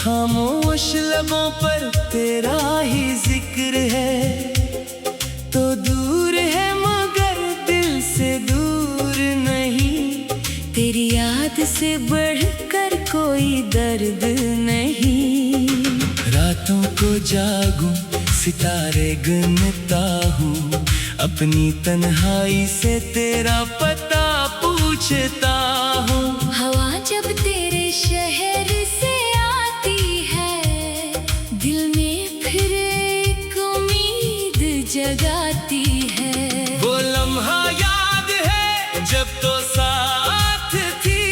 खामोश लबों पर तेरा ही जिक्र है, तो दूर है मगर दिल से दूर नहीं। तेरी याद से बढ़कर कोई दर्द नहीं। रातों को जागूं सितारे गिनता हूँ, अपनी तन्हाई से तेरा पता पूछता हूँ। हवा जब तेरे शहर से आती है, दिल में फिर एक उम्मीद जगाती है। वो लम्हा याद है जब तो साथ थी,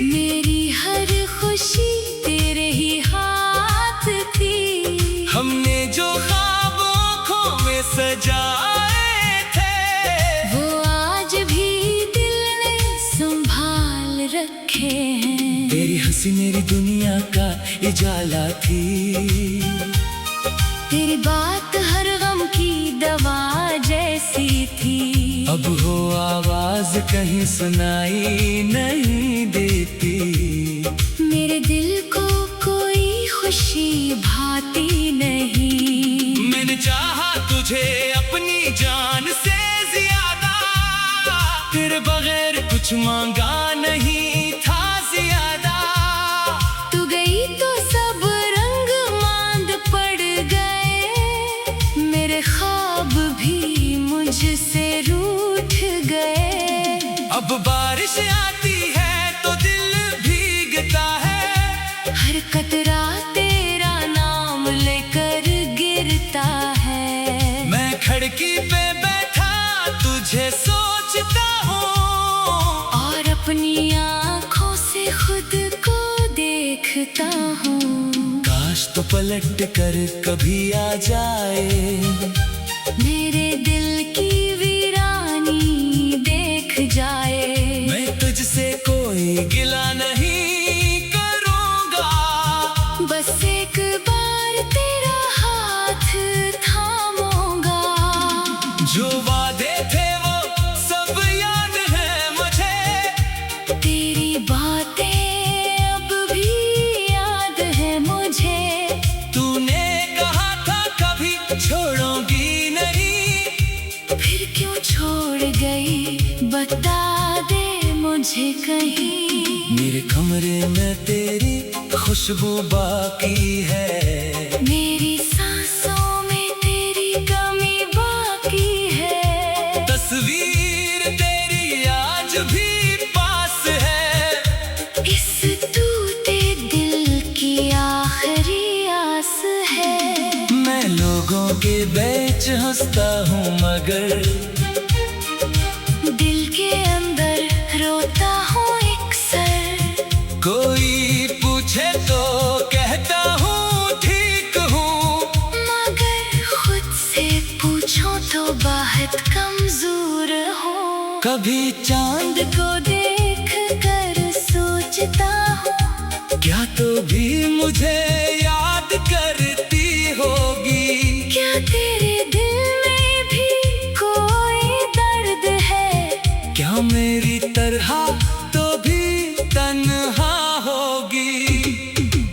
मेरी हर खुशी तेरे ही हाथ थी। हमने जो ख्वाब आँखों में सजाए थे, वो आज भी दिल ने संभाल रखे हैं। तेरी हंसी मेरी दुनिया का उजाला थी, तेरी बात हर गम की दवा जैसी थी। अब हो आवाज कहीं सुनाई नहीं देती। मेरे दिल को कोई खुशी भाती नहीं। मैंने चाहा तुझे अपनी जान से ज्यादा, तेरे बगैर कुछ मांगा नहीं था ज्यादा। तू गई तो सब रंग मांद पड़ गए, मेरे ख्वाब भी मुझसे रूठ गए। अब बारिश आती है तो दिल भीगता है, हर कतरा तेरा नाम लेकर गिरता है। मैं खिड़की पे बैठा तुझे सोचता हूँ, और अपनी आँखों से खुद को देखता हूँ। काश तो पलट कर कभी आ जाए, मेरे दिल की वीरानी देख जाए। मैं तुझसे कोई गिला नहीं करूँगा, बस एक बार तेरा हाथ थामूंगा। जो वादे थे वो सब याद है मुझे, तेरी बातें अब भी याद है मुझे। तूने कहा था कभी छोड़ूंगी नहीं, फिर क्यों छोड़ गई बता दे मुझे कहीं। मेरे कमरे में तेरी खुशबू बाकी है, मेरी सांसों में तेरी कमी बाकी है। तस्वीर तेरी आज भी पास है, इस टूटे दिल की आखिरी आस है। मैं लोगों के बीच हंसता हूँ मगर दिल के अंदर रोता हूँ अक्सर। कोई पूछे तो कहता हूँ ठीक हूँ, मगर खुद से पूछो तो बहुत कमजोर हूँ। कभी चांद को देख कर सोचता हूँ, क्या तो भी मुझे याद करती होगी। क्या तेरे दिल में भी कोई दर्द है? क्या मेरी तरह तो भी तन्हा होगी।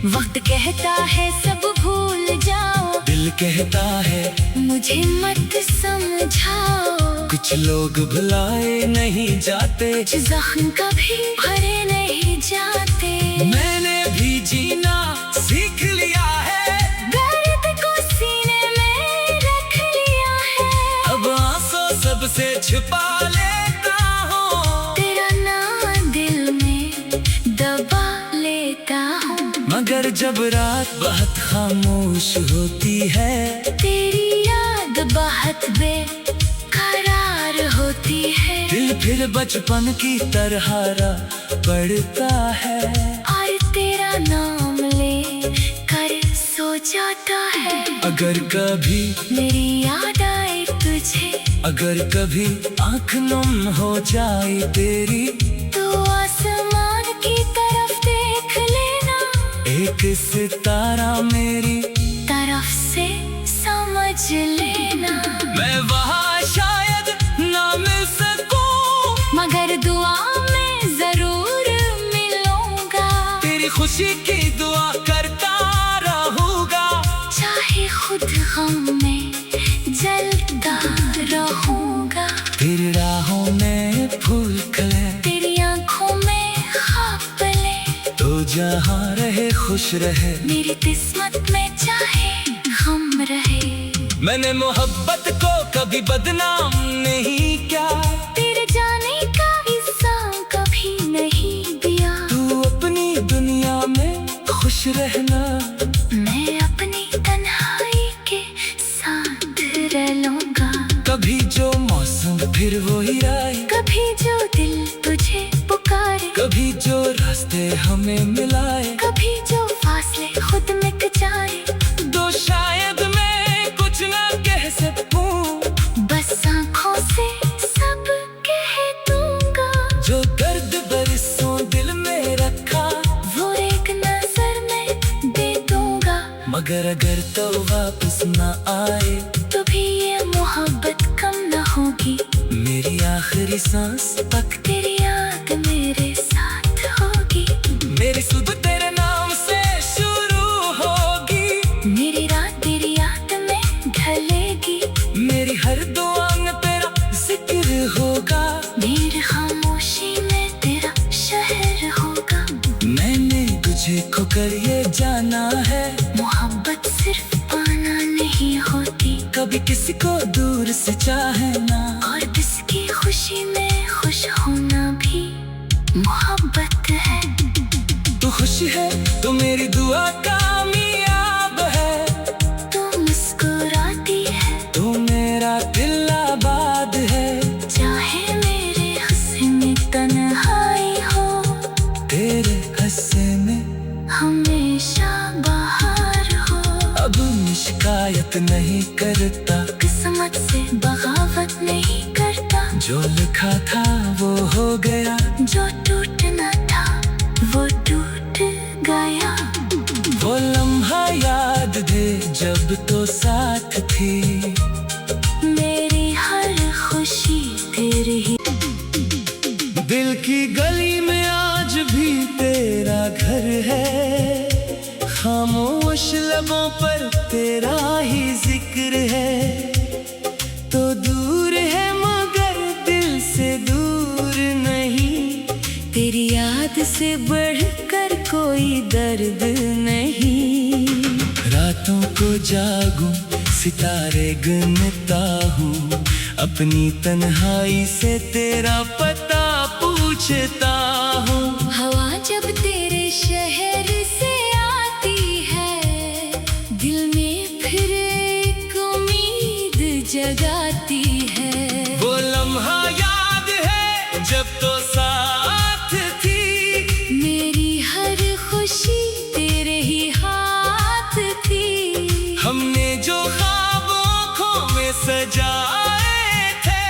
वक्त कहता है सब भूल जाओ, दिल कहता है मुझे मत समझाओ। कुछ लोग भुलाए नहीं जाते, कुछ जख्म कभी भरे नहीं जाते। मैंने भी जीना सीख लिया है, दर्द को सीने में रख लिया है। अब आंसू सबसे छुपा लेता हूँ, तेरा नाम दिल में दबा लेता हूँ। मगर जब रात बहुत खामोश होती है, तेरी याद बहुत बेकरार होती है। दिल फिर बचपन की तरह पड़ता है, और तेरा नाम ले कर सो जाता है। अगर कभी मेरी याद आए तुझे, अगर कभी आँख नम हो जाए तेरी, तो आसमान की तरफ देख लेना। एक सितारा मेरी तरफ से समझ लेना। मैं वहाँ शायद ना मिल सकूं, मगर दुआ में जरूर मिलूंगा। तेरी खुशी की दुआ करता खुश रहे, मेरी किस्मत में चाहे हम रहे। मैंने मोहब्बत को कभी बदनाम नहीं किया, तेरे जाने का हिस्सा कभी नहीं दिया। तू अपनी दुनिया में खुश रहना, मैं अपनी तन्हाई के साथ रह लूंगा। कभी जो मौसम फिर वो ही आए, कभी जो दिल तुझे पुकारे, कभी जो रास्ते हमें मिलाए, कभी जो फासले खुद मिट जाए। तो शायद मैं कुछ ना कह सकूं, बस आँखों से सब कह दूंगा। जो दर्द बरसों दिल में रखा, वो एक नजर में दे दूंगा। मगर अगर तो वापस ना आए, तो भी ये मोहब्बत कम न होगी। मेरी आखिरी सांस तक तेरी याद मेरे साथ होगी। मेरी सुबह तेरे नाम से शुरू होगी, मेरी रात तेरी याद में ढलेगी। मेरी हर दुआ में तेरा जिक्र होगा, मेरी खामोशी में तेरा शहर होगा। मैंने तुझे खोकर ये जाना है, मोहब्बत सिर्फ पाना नहीं होती, कभी किसी को दूर से चाहना, और किसकी खुशी में खुश होना भी मोहब्बत है। तू खुश है तो मेरी दुआ कामयाब है, तू मुस्कुराती है तू मेरा दिल आबाद है। चाहे मेरे हंसने में तन्हाई हो, तेरे हंसे में हमेशा बाहर हो। अब मैं शिकायत नहीं करता, किस्मत से बगावत नहीं करता। जो लिखा था वो हो गया, जो टूटना था वो टूट गया। वो लम्हा याद दे जब तो साथ थी, मेरी हर खुशी तेरी ही। दिल की गली में आज भी तेरा घर है, खामोश लबों पर तेरा ही जिक्र है। तो दूर है मगर दिल से दूर नहीं, तेरी याद से बढ़कर कोई दर्द नहीं। रातों को जागूं सितारे गिनता हूँ, अपनी तन्हाई से तेरा पता पूछता हूँ। हवा जब तेरे शहर से आती है, दिल में फिर एक उम्मीद जगाती है। वो लम्हा याद है जब तो साथ थी, मेरी हर खुशी तेरे ही हाथ थी। हमने जो ख्वाब आँखों में सजाए थे,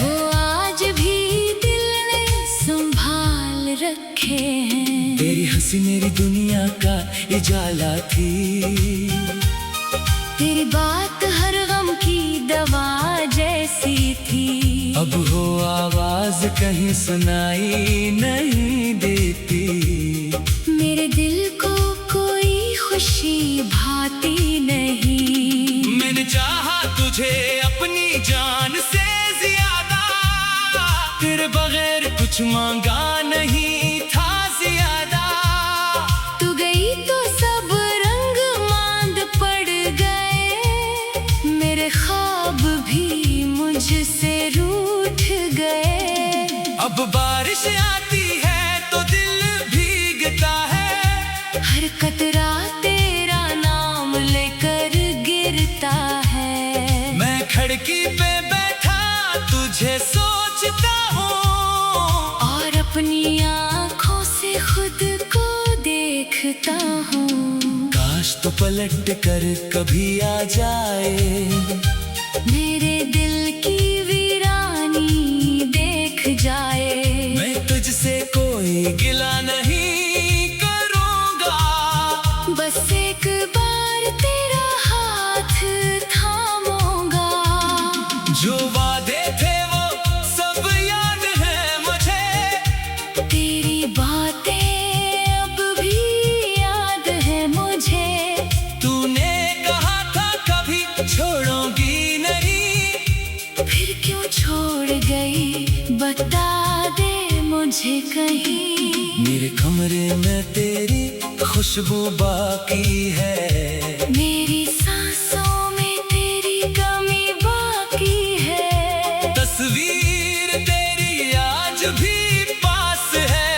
वो आज भी दिल ने संभाल रखे हैं। तेरी हंसी मेरी दुनिया का उजाला थी, तेरी बात हर गम की दवा जैसी थी। अब हो आवाज कहीं सुनाई नहीं देती, मेरे दिल को कोई खुशी भाती नहीं। मैंने चाहा तुझे अपनी जान से ज्यादा, तेरे बगैर कुछ मांगा नहीं था ज्यादा। तू गई तो सब रंग मांद पड़ गए, मेरे ख्वाब भी मुझसे रूठ गए। अब बारिश आती है तो दिल भीगता है, हर कतरा तेरा नाम लेकर गिरता है। मैं खिड़की पे बैठा तुझे सोचता हूँ, और अपनी आँखों से खुद को देखता हूँ। काश तो पलट कर कभी आ जाए, मेरे दिल की वीरानी देख जाए। मैं तुझसे कोई गिला नहीं करूँगा, बस एक बार तेरा हाथ थामूंगा। जो वादे थे वो सब याद है मुझे, तेरी बातें अब भी याद है मुझे। तूने कहा था कभी छोड़ूंगी नहीं, फिर क्यों छोड़ गई बता दे मुझे कहीं। मेरे कमरे में तेरी खुशबू बाकी है। मेरी सांसों में तेरी कमी बाकी है। तस्वीर तेरी आज भी पास है।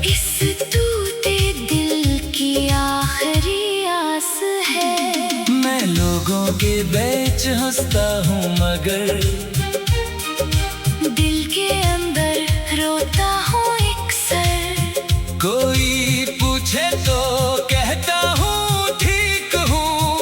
इस टूटे दिल की आखिरी आस है। मैं लोगों के बीच हंसता हूँ मगर दिल के अंदर रोता हूँ अक्सर। कोई पूछे तो कहता हूँ ठीक हूँ,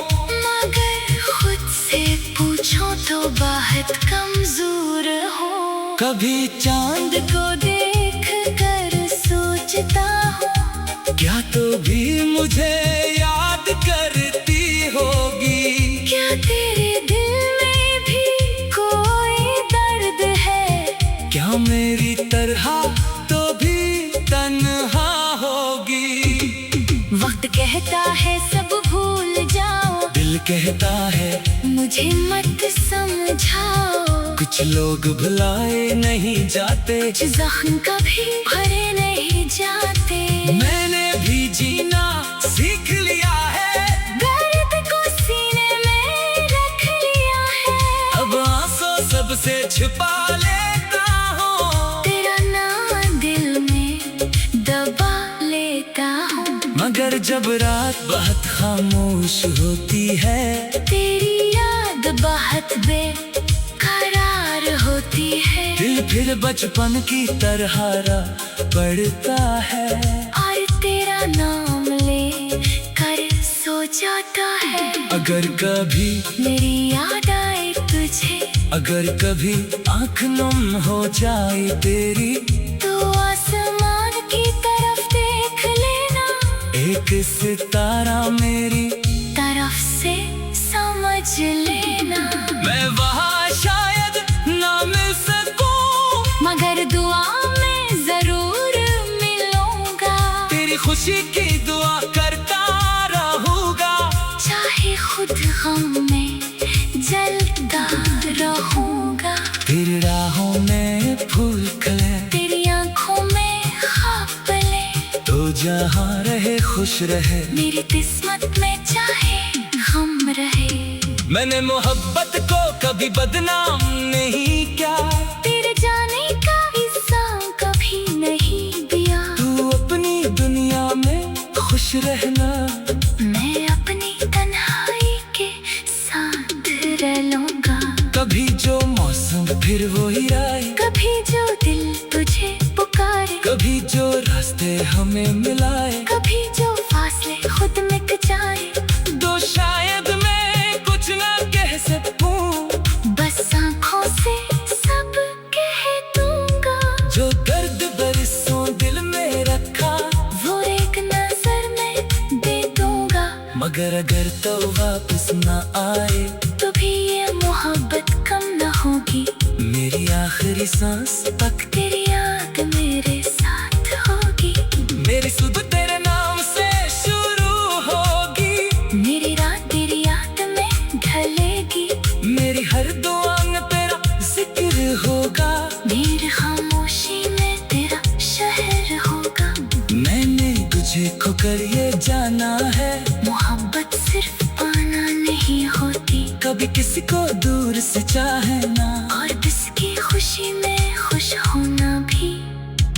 मगर खुद से पूछो तो बहुत कमजोर हूँ। कभी चांद को देख कर सोचता हूँ, क्या तो भी मुझे याद करती होगी। क्या तेरे दिल में भी कोई दर्द है? क्या मेरी तरह तो भी तन्हा होगी। वक्त कहता है सब भूल जाओ, दिल कहता है मुझे मत समझाओ। कुछ लोग भुलाए नहीं जाते, कुछ जख्म कभी भरे नहीं जाते। मैंने भी जीना सीख लिया है। दर्द को सीने में रख लिया है। अब आंसू सबसे छुपा लेता हूँ, तेरा नाम दिल में दबा लेता हूँ। मगर जब रात बहुत खामोश होती है, तेरी याद बहुत बेकरार होती है। दिल फिर बचपन की तरह पड़ता है और तेरा नाम ले कर सो जाता है। अगर कभी मेरी याद आए तुझे, अगर कभी आँख नम हो जाए तेरी, तो आसमान की तरफ देख लेना। एक सितारा मेरी तरफ से समझ लेना। मैं वहाँ शायद ना मिल सकूं, मगर दुआ में जरूर मिलूंगा। तेरी खुशी की दुआ करता रहूंगा। चाहे खुद गम में जलता रहूंगा। तेरी राहों में फूल खिले, तेरी आंखों में ख्वाब पले, तो जहाँ रहे खुश रहे। मेरी किस्मत में चाहे गम रहे। मैंने मोहब्बत को कभी बदनाम नहीं किया, तेरे जाने का हिस्सा कभी नहीं दिया। तू अपनी दुनिया में खुश रहना, मैं अपनी तन्हाई के साथ रह लूंगा। कभी जो मौसम फिर वही आए, कभी जो दिल तुझे पुकारे, कभी जो रास्ते हमें मिलाए, कभी जो फासले खुद मिट जाए। तो शायद मैं कुछ ना कह सकूं, बस आँखों से सब कह दूंगा। जो दर्द बरसों दिल में रखा, वो एक नजर में दे दूंगा। मगर अगर तो वापस ना आए, तो भी ये मोहब्बत कम न होगी। मेरी आखिरी सांस तक तेरी याद मेरे साथ होगी। मेरी सुबह तेरे नाम से शुरू होगी। मेरी रात तेरी याद में ढलेगी। मेरी हर दुआ में तेरा जिक्र होगा। मेरी खामोशी में तेरा शहर होगा। मैंने तुझे खोकर ये जाना है, मोहब्बत सिर्फ पाना नहीं होती, कभी किसी को दूर से चाहना, और किसकी खुशी में खुश होना भी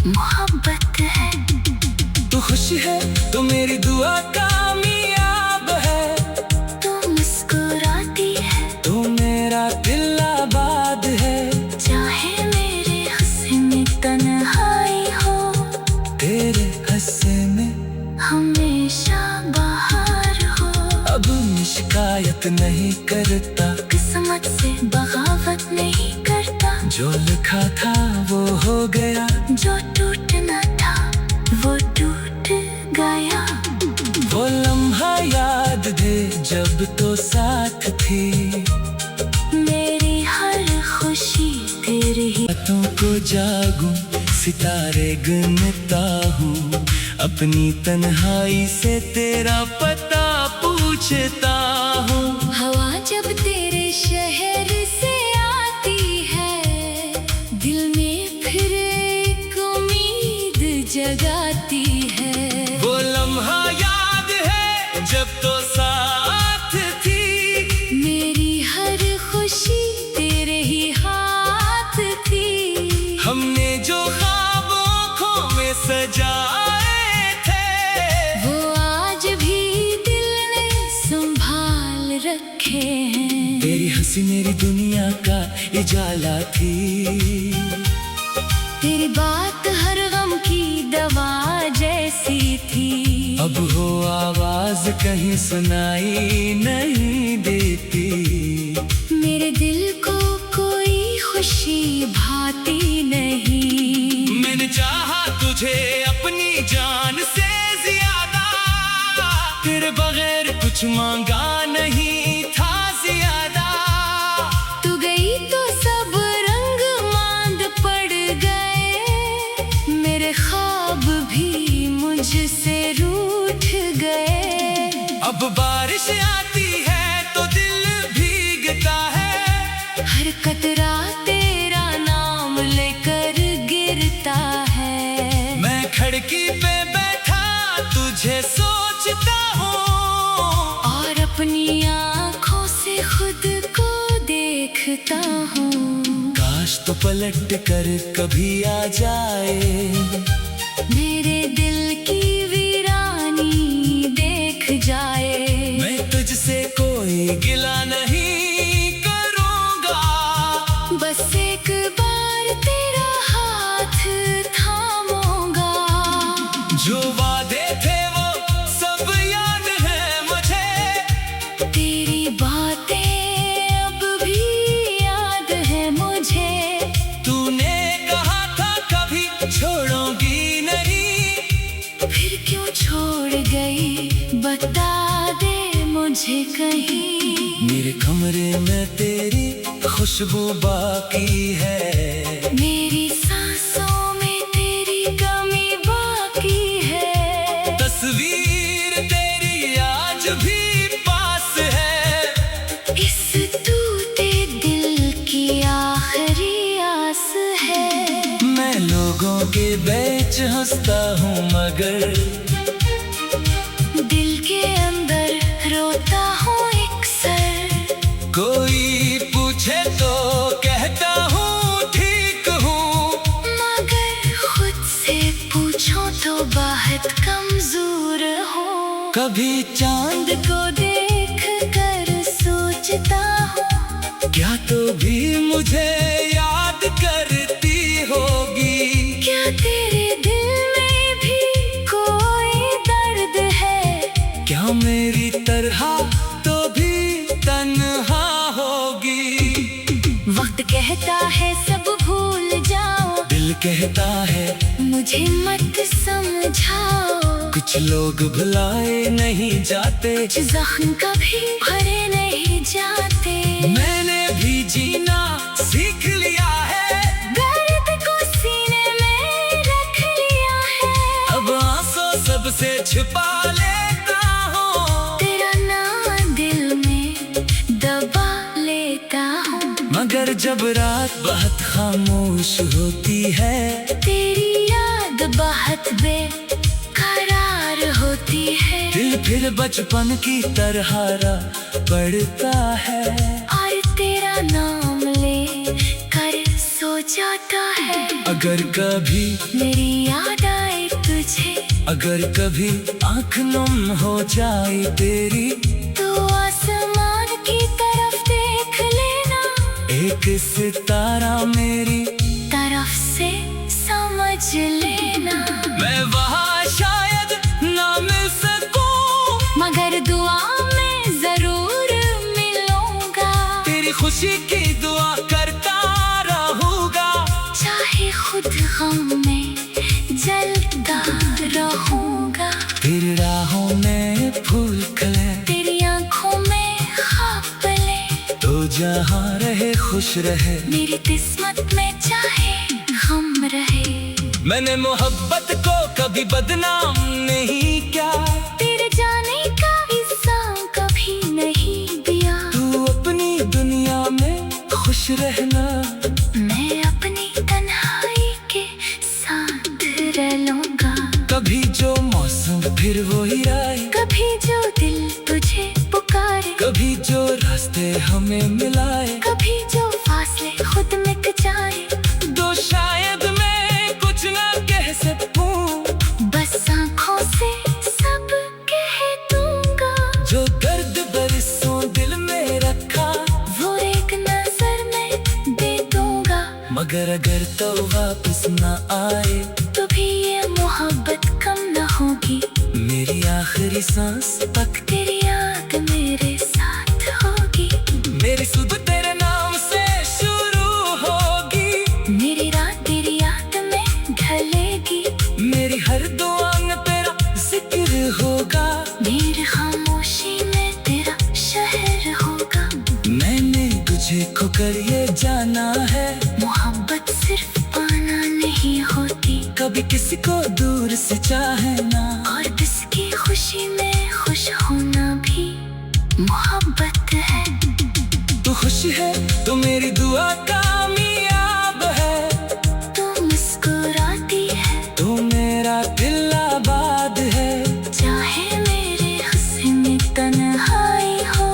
मोहब्बत है। तू खुश है तो मेरी दुआ कामयाब है। तू मुस्कुराती है तू मेरा दिल आबाद है। चाहे मेरे हंसे में तन्हाई हो, तेरे हंसे में हमेशा बहार हो। अब मैं शिकायत नहीं करता, किस्मत से बगावत नहीं करता। जो लिखा था वो हो गया, जो टूटना था वो टूट गया। वो लम्हा याद दे जब तो साथ थी। मेरी हर खुशी तेरी ही। रातों को जागूं सितारे गिनता हूँ, अपनी तन्हाई से तेरा पता पूछता हूँ। हवा जब तेरे शहर से आती है, दिल में फिर एक उम्मीद जगाती है। वो लम्हा जब तो साथ थी। मेरी हर खुशी तेरे ही हाथ थी। हमने जो ख्वाब आँखों में सजाए थे, वो आज भी दिल ने संभाल रखे हैं। तेरी हंसी मेरी दुनिया का उजाला थी। तेरी बात हर गम की दवा जैसी थी। अब हो आवाज कहीं सुनाई नहीं देती। मेरे दिल को कोई खुशी भाती नहीं। मैंने चाहा तुझे अपनी जान से ज्यादा, तेरे बगैर कुछ मांगा नहीं था ज्यादा। तू गई तो सब रंग मांद पड़ गए। मेरे ख्वाब भी मुझसे रूठ गए। अब बारिश आती है तो दिल भीगता है। हर कतरा तेरा नाम लेकर गिरता है। मैं खिड़की पे बैठा तुझे सोचता हूँ, और अपनी आँखों से खुद को देखता हूँ। काश तो पलट कर कभी आ जाए, मेरे दिल की वीरानी देख जाए। मैं तुझसे कोई गिला नहीं करूँगा। बस एक बार तेरा हाथ थामूंगा। जो वादे थे वो सब याद है मुझे। तेरी बातें अब भी याद है मुझे। तूने कहा था कभी छोड़ूंगी नहीं, फिर क्यों छोड़ गई बता दे मुझे कहीं। मेरे कमरे में तेरी खुशबू बाकी है। मेरी सांसों में तेरी कमी बाकी है। तस्वीर तेरी आज भी पास है। इस टूटे दिल की आखिरी आस है। मैं लोगों के बीच हंसता हूँ मगर दिल के अंदर रोता हूँ अक्सर। कोई पूछे तो कहता हूँ ठीक हूँ, मगर खुद से पूछो तो बहुत कमजोर हूँ। कभी चांद को देख कर सोचता हूँ, क्या तो भी मुझे याद करती होगी। क्या तेरे दिल में भी कोई दर्द है। क्या मेरी तरह तो भी तन्हा होगी। वक्त कहता है सब भूल जाओ, दिल कहता है मुझे मत समझाओ। कुछ लोग भुलाए नहीं जाते, कुछ जख्म कभी भरे नहीं जाते। मैंने भी जीना सीख लिया है। दर्द को सीने में रख लिया है। अब आंसू सबसे छिपा लेता हूँ, तेरा नाम दिल में दबा लेता हूँ। मगर जब रात बहुत खामोश होती है, तेरी याद बहुत बेकरार होती है। दिल फिर बचपन की तरह पड़ता है। और तेरा नाम ले कर सो जाता है। अगर कभी मेरी याद आए तुझे, अगर कभी आँख नम हो जाए तेरी, तो आसमान की तरफ देख लेना। एक सितारा मेरी तरफ से समझ लेना। मैं वहाँ शायद ना मिल सकूं, मगर दुआ में जरूर मिलूंगा। तेरी खुशी की दुआ करता रहूंगा। चाहे खुद गम में जलता रहूंगा। तेरी राहों में फूल खिले, तेरी आंखों में ख्वाब पले। तो जहाँ रहे खुश रहे, मेरी किस्मत में चाहे गम रहे। मैंने मोहब्बत को कभी बदनाम नहीं किया। तेरे जाने का हिस्सा कभी नहीं दिया। तू अपनी दुनिया में खुश रहना, मैं अपनी तन्हाई के साथ रह लूंगा। कभी जो मौसम फिर वही आए, कभी जो दिल हमें मिलाए, कभी जो फासले खुद मिट जाए। तो शायद मैं कुछ ना कह सकूं, बस आँखों से सब कह दूंगा। जो दर्द बरसों दिल में रखा, वो एक नजर में दे दूंगा। मगर अगर तो वापस ना आए, तो भी ये मोहब्बत कम न होगी। मेरी आखिरी सांस तक तेरी याद मेरे साथ होगी। मेरी सुबह तेरे नाम से शुरू होगी, मेरी रात तेरी याद में ढलेगी। मेरी हर दुआ में तेरा जिक्र होगा, मेरी खामोशी में तेरा शहर होगा। मैंने तुझे खोकर ये जाना है, मोहब्बत सिर्फ पाना नहीं होती, कभी किसी को दूर से चाहना, और किसकी खुशी में खुश होना भी मोहब्बत है। तू खुश है तो मेरी दुआ कामयाब है, तू मुस्कुराती है तू मेरा दिल आबाद है। चाहे मेरे हंसने में तन्हाई हो,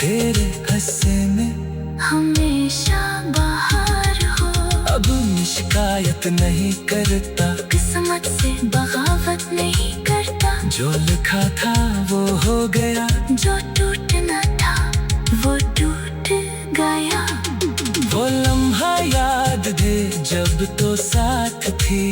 तेरे हंसने में हमेशा बाहर हो। अब मैं शिकायत नहीं करता, किस्मत से बगावत नहीं करता। जो लिखा था वो हो गया, जो टूटना था वो टूट गया। वो लम्हा याद दे जब तो साथ थी,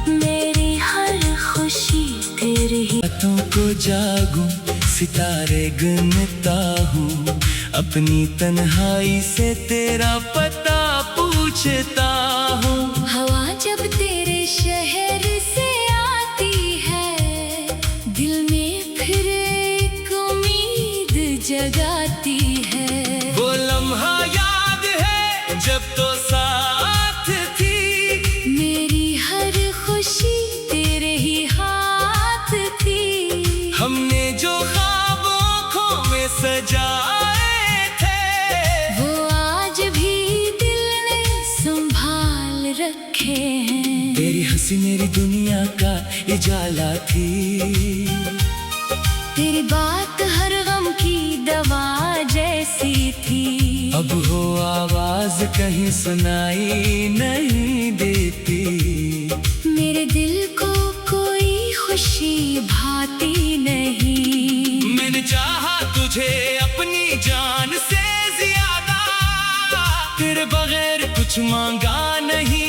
मेरी हर खुशी तेरी ही। रातों को जागूं सितारे गिनता हूँ, अपनी तन्हाई से तेरा पता पूछता हूँ। हवा जब तेरे शहर से आती है, दिल में फिर एक उम्मीद जगाती है। वो लम्हा याद है जब तो साथ थी, मेरी हर खुशी तेरे ही हाथ थी। हमने जो ख्वाब आँखों में सजाए थे, वो आज भी दिल ने संभाल रखे हैं। तेरी हंसी मेरी दुनिया का उजाला थी, तेरी बात हर गम की दवा जैसी थी। अब हो आवाज कहीं सुनाई नहीं देती, मेरे दिल को कोई खुशी भाती नहीं। मैंने चाहा तुझे अपनी जान से ज्यादा, तेरे बगैर कुछ मांगा नहीं।